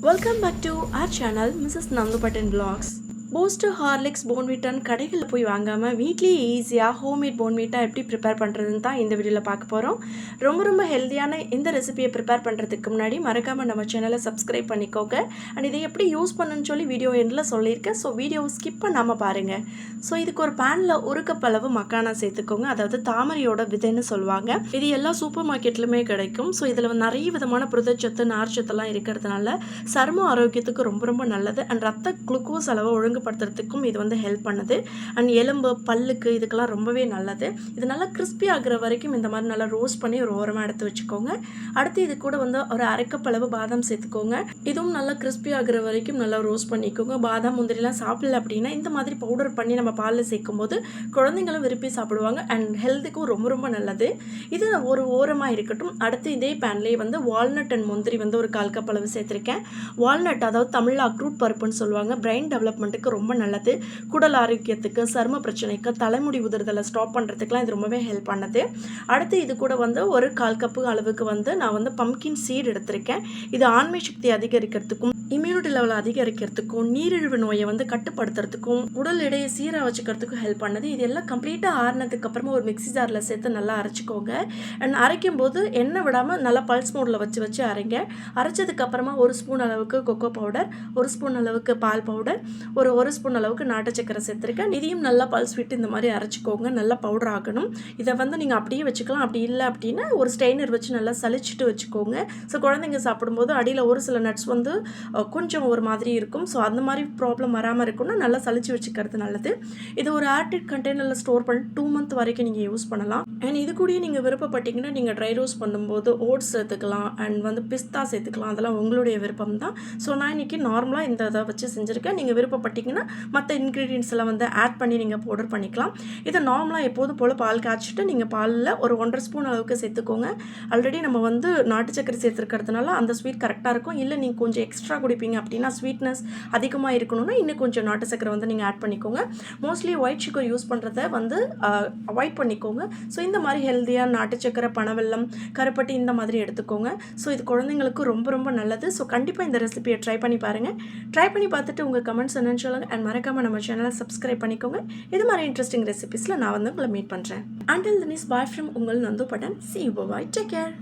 Welcome back to our channel, Mrs. Nandu Button Vlogs. Boost Horlicks போன்விட்டான்னு கடைகளில் போய் வாங்காமல் வீட்லேயே ஈஸியாக ஹோம்மேட் போன்விட்டா எப்படி ப்ரிப்பேர் பண்ணுறதுன்னு தான் இந்த வீடியோவில் பார்க்க போகிறோம். ரொம்ப ஹெல்த்தியான இந்த ரெசிபியை ப்ரிப்பேர் பண்ணுறதுக்கு முன்னாடி மறக்காமல் நம்ம சேனலை சப்ஸ்கிரைப் பண்ணிக்கோங்க. அண்ட் இதை எப்படி யூஸ் பண்ணுன்னு சொல்லி வீடியோ எண்டில் சொல்லியிருக்கேன். ஸோ வீடியோவை ஸ்கிப் பண்ணாமல் பாருங்கள். ஸோ இதுக்கு ஒரு பேனில் ஒரு கப் அளவு மக்கானா சேர்த்துக்கோங்க. அதாவது தாமரையோட விதைன்னு சொல்லுவாங்க. இது எல்லா சூப்பர் மார்க்கெட்லையுமே கிடைக்கும். ஸோ இதில் நிறைய விதமான புரதச்சத்து நார்ச்சத்தெல்லாம் இருக்கிறதுனால சரும ஆரோக்கியத்துக்கு ரொம்ப நல்லது. அண்ட் ரத்த குளுக்கோஸ் அளவை ஒழுங்குபடுத்துறதுக்கும் இது ஹெல்ப் பண்ணுது. அண்ட் எலும்பு பல்லுக்கு இதுக்கெல்லாம் ரொம்பவே நல்லது. இது நல்லா கிறிஸ்பி ஆகிற வரைக்கும் இந்த மாதிரி நல்லா ரோஸ்ட் பண்ணி ஒரு ஓரமாக எடுத்து வச்சுக்கோங்க. அடுத்து இது கூட ஒரு அரைக்கப் அளவு பாதாம் சேர்த்துக்கோங்க. இதுவும் நல்லா கிறிஸ்பி ஆகிற வரைக்கும் நல்லா ரோஸ்ட் பண்ணிக்கோங்க. பாதாம் முந்திரிலாம் சாப்பிடல அப்படின்னா இந்த மாதிரி பவுடர் பண்ணி நம்ம பாலில் சேர்க்கும் போது குழந்தைங்களும் விரும்பி சாப்பிடுவாங்க. அண்ட் ஹெல்த்துக்கும் ரொம்ப நல்லது. இது ஒரு ஓரமாக இருக்கட்டும். அடுத்து இதே பேன்லேயே வால்நட் அண்ட் முந்திரி ஒரு 1/4 கப் அளவு சேர்த்துருக்கேன். வால்நட் அதாவது தமிழ் அக்ரூட் பருப்புன்னு சொல்லுவாங்க. பிரெயின் டெவலப்மெண்ட்டுக்கு ரொம்ப நல்லது. குடல் ஆரோக்கியத்துக்கு, சரும பிரச்சனைக்கு, தலைமுடி உதிர்தலை ஸ்டாப் பண்ணுறதுக்குலாம் இது ரொம்பவே ஹெல்ப் பண்ணுது. அடுத்து இது கூட ஒரு 1/4 கப்பு அளவுக்கு நான் பம்கின் சீட் எடுத்திருக்கேன். இது ஆண்மை சக்தி அதிகரிக்கிறதுக்கும், இம்யூனிட்டி லெவல் அதிகரிக்கிறதுக்கும், நீரிழிவு நோயை கட்டுப்படுத்துறதுக்கும், உடல் எடையை சீராக வச்சுக்கிறதுக்கும் ஹெல்ப் பண்ணுது. இது எல்லாம் கம்ப்ளீட்டாக ஆறினதுக்கு அப்புறமா ஒரு மிக்ஸி ஜாரில் சேர்த்து நல்லா அரைச்சிக்கோங்க. அண்ட் அரைக்கும் போது எண்ணெய் விடாமல் நல்லா பல்ஸ் மோடில் வச்சு அரைங்க. அரைச்சதுக்கு அப்புறமா 1 ஸ்பூன் அளவுக்கு கொக்கோ பவுடர், 1 ஸ்பூன் அளவுக்கு பால் பவுடர், ஒரு ஸ்பூன் அளவுக்கு நாட்டு சக்கரை சேர்த்துருக்கேன். இதையும் நல்லா பல்ஸ் விட்டு இந்த மாதிரி அரைச்சிக்கோங்க. நல்லா பவுடர் ஆகணும். இதை நீங்கள் அப்படியே வச்சுக்கலாம். அப்படி இல்லை அப்படின்னா ஒரு ஸ்ட்ரெயினர் வச்சு நல்லா சலிச்சிட்டு வச்சுக்கோங்க. ஸோ குழந்தைங்க சாப்பிடும்போது அடியில் ஒரு சில நட்ஸ் கொஞ்சம் ஒரு மாதிரி இருக்கும். ஸோ அந்த மாதிரி ப்ராப்ளம் வராமல் இருக்கும்னா நல்லா சலிச்சு வச்சுக்கிறது நல்லது. இது ஒரு ஏர்டைட் கண்டெய்னரில் ஸ்டோர் பண்ணி 2 மந்த் வரைக்கும் நீங்கள் யூஸ் பண்ணலாம். அண்ட் இது கூடயே நீங்கள் விருப்பப்பட்டீங்கன்னா நீங்கள் ட்ரை ரோஸ்ட் பண்ணும்போது ஓட்ஸ் சேர்த்துக்கலாம். அண்ட் பிஸ்தா சேர்த்துக்கலாம். அதெல்லாம் உங்களுடைய விருப்பம் தான். ஸோ நான் இன்றைக்கி நார்மலாக இந்த இதை வச்சு செஞ்சுருக்கேன். நீங்கள் விருப்பப்பட்டீங்கன்னா மற்ற இன்க்ரீடியன்ஸ் எல்லாம் ஆட் பண்ணி நீங்கள் பவுடர் பண்ணிக்கலாம். இதை நார்மலாக எப்போதும் போல் பால் காய்ச்சிட்டு நீங்கள் பாலில் ஒரு 1.5 ஸ்பூன் அளவுக்கு சேர்த்துக்கோங்க. ஆல்ரெடி நம்ம நாட்டு சக்கரை சேர்த்துருக்கிறதுனால அந்த ஸ்வீட் கரெக்டாக இருக்கும். இல்லை நீங்கள் கொஞ்சம் எக்ஸ்ட்ரா குடிப்பீங்க அப்படின்னா ஸ்வீட்னஸ் அதிகமாக இருக்கணும்னா இன்னும் கொஞ்சம் நாட்டு சக்கரை நீங்கள் ஆட் பண்ணிக்கோங்க. மோஸ்ட்லி ஒயிட் சுகர் யூஸ் பண்ணுறத அவாய்ட் பண்ணிக்கோங்க. ஸோ இந்த மாதிரி ஹெல்த்தியாக நாட்டு சக்கரை, பனவெல்லம், கருப்பட்டி இந்த மாதிரி எடுத்துக்கோங்க. ஸோ இது குழந்தைங்களுக்கு ரொம்ப நல்லது. ஸோ கண்டிப்பாக இந்த ரெசிபியை ட்ரை பண்ணி பாருங்கள். ட்ரை பண்ணி பார்த்துட்டு உங்கள் கமெண்ட்ஸ் என்னன்னு சொல்லுங்கள். அண்ட் மறக்காமல் நம்ம சேனலை சப்ஸ்கிரைப் பண்ணிக்கோங்க. இது மாதிரி இன்ட்ரெஸ்டிங் ரெசிபிஸில் நான் உங்களை மீட் பண்ணுறேன். Until then is bye from உங்கள் Nandu button. See you, bye, take care.